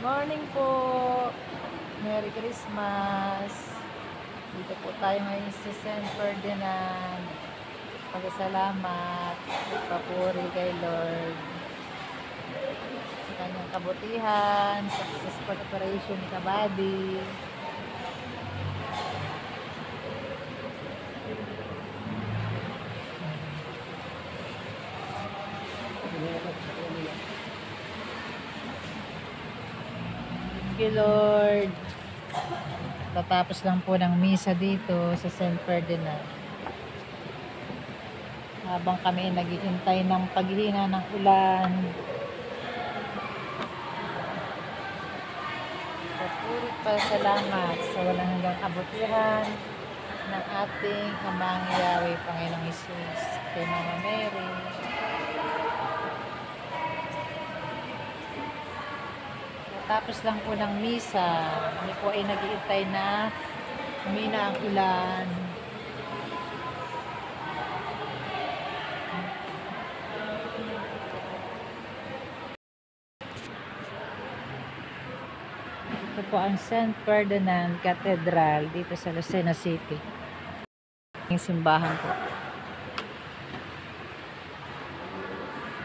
Morning po. Merry Christmas. Dito po tayo ngayon sa San Ferdinand. Pagkasalamat, papuri kay Lord sa kanyang kabutihan, successful operation ni Kabady. Thank you, Lord. Tatapos lang po ng misa dito sa San Ferdinand. Habang kami naghihintay ng paghina ng ulan. Papuri pa salamat sa walang hanggang kabutihan ng ating Amang Yahweh, Panginoong Hesus, kay Mama Mary. Tapos lang po ng misa, kami po ay naghihintay na humina ang ulan. Ito po ang San Ferdinand Cathedral dito sa Lucena City. Yung simbahan po.